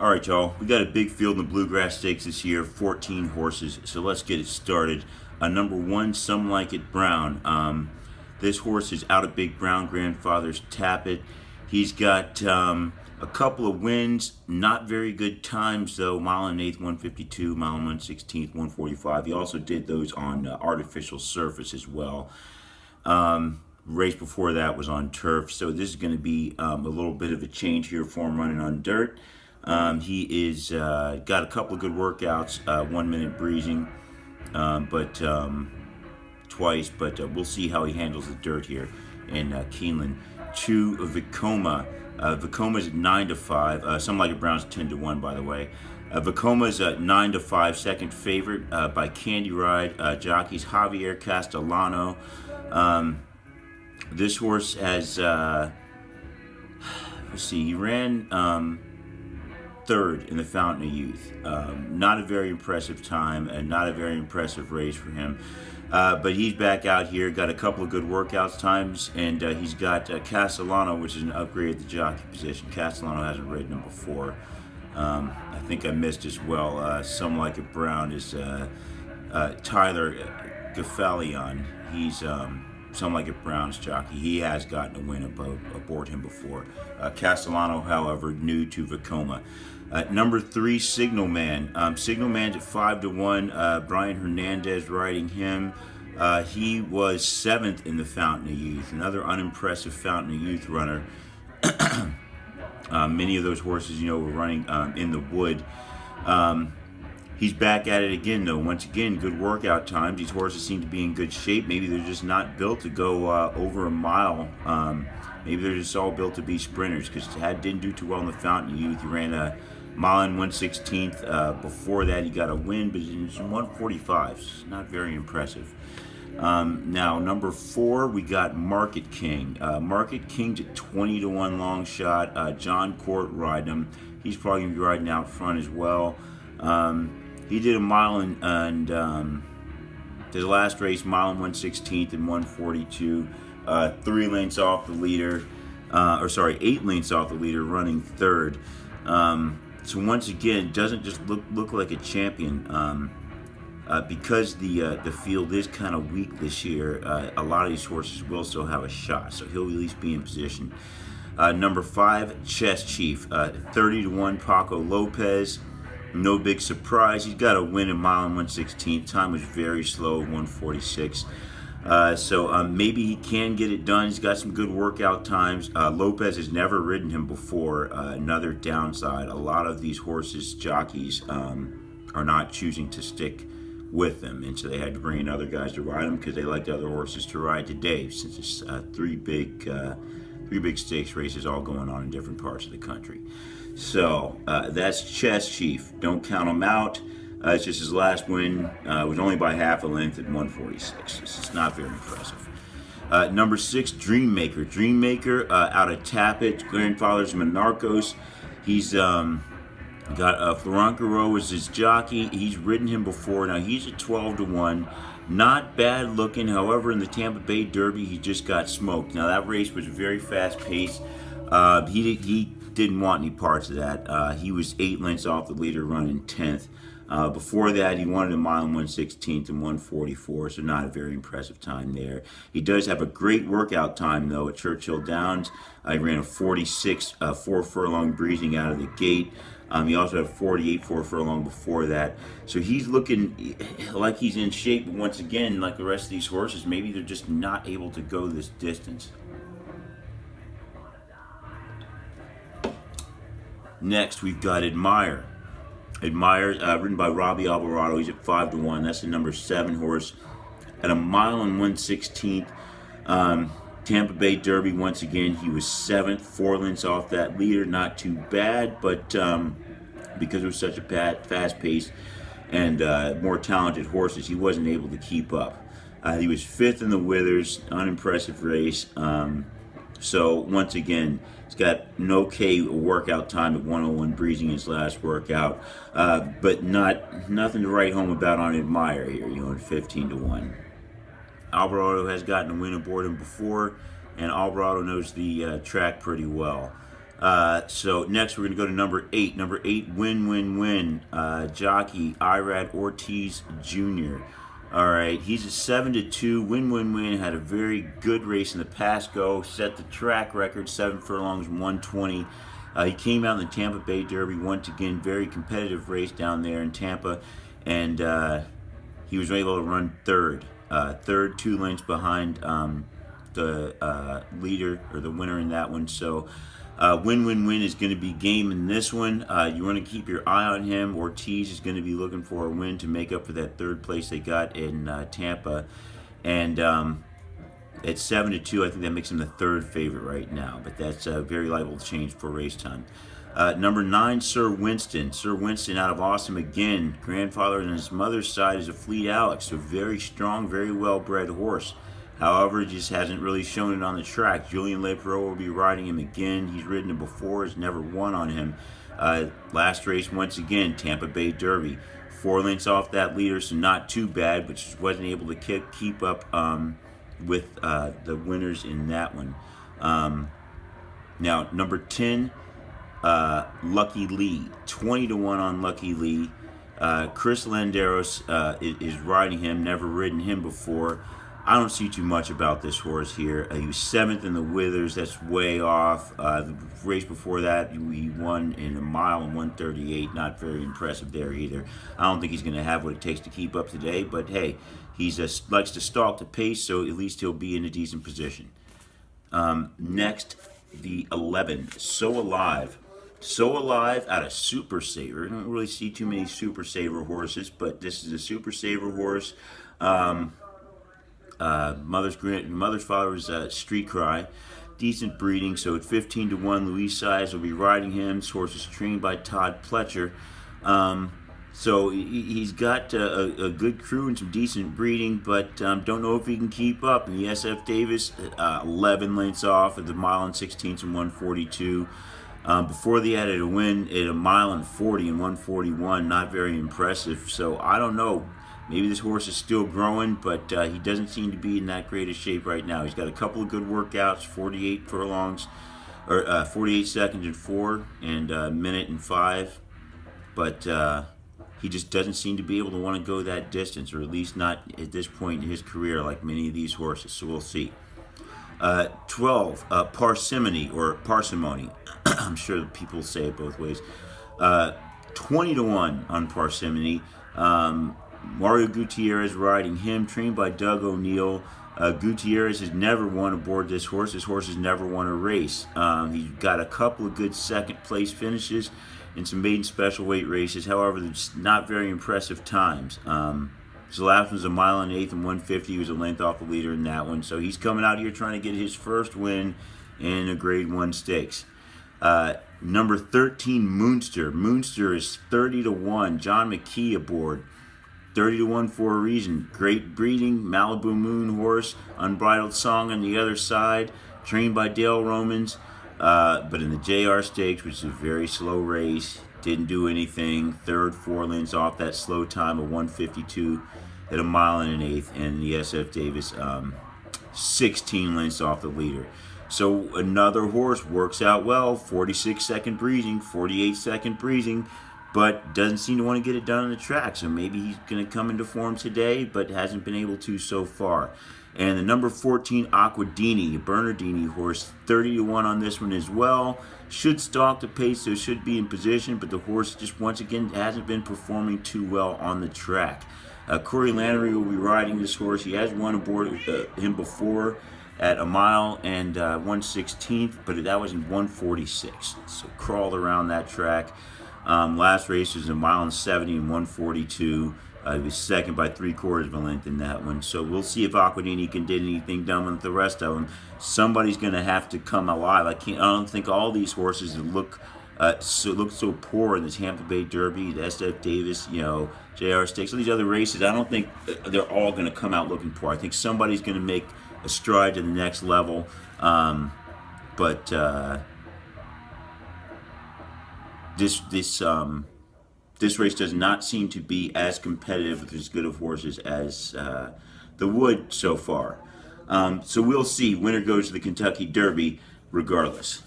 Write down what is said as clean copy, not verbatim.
All right, y'all. We got a big field in the Bluegrass Stakes this year, 14 horses. So let's get it started. Number one, Some Like It Brown. This horse is out of Big Brown Grandfather's Tap It. He's got a couple of wins, not very good times though. Mile and eighth, 152, mile and 1/16th, 145. He also did those on artificial surface as well. Race before that was on turf, so this is going to be a little bit of a change here for him running on dirt. He is got a couple of good workouts, 1 minute breezing, but twice. But we'll see how he handles the dirt here in Keeneland. To Vekoma. Vekoma's at 9-5. Some Like It Brown's 10-1, by the way. Vekoma's at 9-5, second favorite by Candy Ride. Jockeys Javier Castellano. This horse has, let's see, he ran third in the Fountain of Youth. Not a very impressive time and not a very impressive race for him. But he's back out here, got a couple of good workouts times, and he's got Castellano, which is an upgrade at the jockey position. Castellano hasn't ridden him before. I think I missed as well. Some Like It Brown is Tyler Gaffalion. He's Some Like It Brown's jockey. He has gotten a win aboard him before. Castellano, however, new to Vekoma. Number three, Signal Man. Signal Man's at 5-1. Brian Hernandez riding him. He was seventh in the Fountain of Youth. Another unimpressive Fountain of Youth runner. Many of those horses, were running in the wood. He's back at it again, though. Once again, good workout times. These horses seem to be in good shape. Maybe they're just not built to go over a mile. Maybe they're just all built to be sprinters, because Tad didn't do too well in the Fountain of Youth. He ran a mile and 1/16th. Before that, he got a win, but it's in 145. It's not very impressive. Now, number four, we got Market King. Market King's at 20-1 long shot. John Court riding him. He's probably going to be riding out front as well. He did a mile and his last race, mile and 1/16th and 142. 3 lengths off the leader, 8 lengths off the leader, running third. So once again, doesn't just look like a champion. Because the field is kind of weak this year, a lot of these horses will still have a shot, so he'll at least be in position. Number five, Chess Chief, 30-1, Paco Lopez. No big surprise. He's got a win in mile and 1/16th. Time was very slow, 146. So maybe he can get it done. He's got some good workout times. Lopez has never ridden him before. Another downside, a lot of these horses, jockeys, are not choosing to stick with them, and so they had to bring in other guys to ride them because they liked other horses to ride today, since it's three big stakes races all going on in different parts of the country. So that's Chess Chief. Don't count him out. It's just his last win. Was only by half a length at 146. It's not very impressive. Number six, Dream Maker. Dream Maker out of Tap It. Grandfather's Monarchos. He's got Florent Garreau as his jockey. He's ridden him before. Now he's at 12-1. Not bad looking. However, in the Tampa Bay Derby, he just got smoked. Now that race was very fast paced. He didn't want any parts of that. He was 8 lengths off the leader, running 10th. Before that, he wanted a mile and 1/16th and 144, so not a very impressive time there. He does have a great workout time, though, at Churchill Downs. He ran a 46, 4 furlong breezing out of the gate. He also had a 48 4 furlong before that. So he's looking like he's in shape, but once again, like the rest of these horses, maybe they're just not able to go this distance. Next, we've got Admire. Admire, ridden by Robbie Alvarado. He's at 5-1. That's the number 7 horse. At a mile and 1/16th, Tampa Bay Derby, once again, he was 7th, 4 lengths off that leader. Not too bad, but because it was such a fast pace and more talented horses, he wasn't able to keep up. He was 5th in the Withers, unimpressive race. So once again, he's got an okay workout time at 101 breezing his last workout, but nothing to write home about on Admire here, at 15-1. Alvarado has gotten a win aboard him before, and Alvarado knows the track pretty well. So next we're going to go to number 8. Number 8, Win Win Win. Jockey Irad Ortiz Jr. All right, he's a 7-2. Win Win Win had a very good race in the past go. Set the track record, 7 furlongs, 120. He came out in the Tampa Bay Derby once again. Very competitive race down there in Tampa, and he was able to run third. Third, 2 lengths behind the leader or the winner in that one. So Win Win Win is going to be game in this one. You want to keep your eye on him. Ortiz is going to be looking for a win to make up for that third place they got in Tampa. And at 7-2, I think that makes him the third favorite right now. But that's very liable to change for race time. Number 9, Sir Winston. Sir Winston out of Awesome again. Grandfather on his mother's side is a Fleet Alex. So very strong, very well-bred horse. However, just hasn't really shown it on the track. Julian Leperot will be riding him again. He's ridden him before, has never won on him. Last race, once again, Tampa Bay Derby. 4 lengths off that leader, so not too bad, but just wasn't able to keep up with the winners in that one. Now, number 10, Lucky Lee. 20-1 on Lucky Lee. Chris Landeros is riding him, never ridden him before. I don't see too much about this horse here. He was 7th in the Withers. That's way off. The race before that, he won in a mile and 138. Not very impressive there either. I don't think he's going to have what it takes to keep up today. But hey, he likes to stalk the pace, so at least he'll be in a decent position. Next, the 11, So Alive. So Alive out of Super Saver. I don't really see too many Super Saver horses, but this is a Super Saver horse. Mother's father was Street Cry. Decent breeding, so at 15-1, Louise Size will be riding him. This horse is trained by Todd Pletcher. So he's got a good crew and some decent breeding, but don't know if he can keep up. And the SF Davis, 11 lengths off at the mile and 16ths and 142. Before they added a win at a mile and 40 and 141, not very impressive. So I don't know. Maybe this horse is still growing, but he doesn't seem to be in that great a shape right now. He's got a couple of good workouts, 48 furlongs, or 48 seconds and 4, and a minute and 5. But he just doesn't seem to be able to want to go that distance, or at least not at this point in his career like many of these horses. So we'll see. 12, Parsimony, or Parsimony. I'm sure people say it both ways. 20-1 on Parsimony. Mario Gutierrez riding him, trained by Doug O'Neill. Gutierrez has never won aboard this horse. This horse has never won a race. He's got a couple of good second place finishes in some maiden special weight races. However, it's not very impressive times. His last one was a mile and 8 and 150. He was a length off the leader in that one. So he's coming out here trying to get his first win in a Grade 1 stakes. Number 13, Moonster. Moonster is 30-1. John McKee aboard. 30-1 for a reason. Great breeding, Malibu Moon horse, Unbridled Song on the other side, trained by Dale Romans. But in the JR Stakes, which is a very slow race, didn't do anything. Third, 4 lengths off that slow time of 152 at a mile and an eighth. And the SF Davis, 16 lengths off the leader. So another horse works out well. 46-second breezing, 48-second breezing, but doesn't seem to want to get it done on the track. So maybe he's going to come into form today, but hasn't been able to so far. And the number 14, Aquadini, a Bernardini horse, 30-1 on this one as well. Should stalk the pace, so should be in position, but the horse just once again hasn't been performing too well on the track. Corey Lannery will be riding this horse. He has won aboard him before at a mile and 1/16th, but that was in 146. So crawled around that track. Last race was a mile and 70 and 142. He was second by 3/4 of a length in that one. So we'll see if Aquadini can get anything done with the rest of them. Somebody's going to have to come alive. I don't think all these horses look so poor in the Tampa Bay Derby, the SF Davis, JR Stakes, all these other races. I don't think they're all going to come out looking poor. I think somebody's going to make a stride to the next level. This race does not seem to be as competitive with as good of horses as the Wood so far. So we'll see. Winner goes to the Kentucky Derby regardless.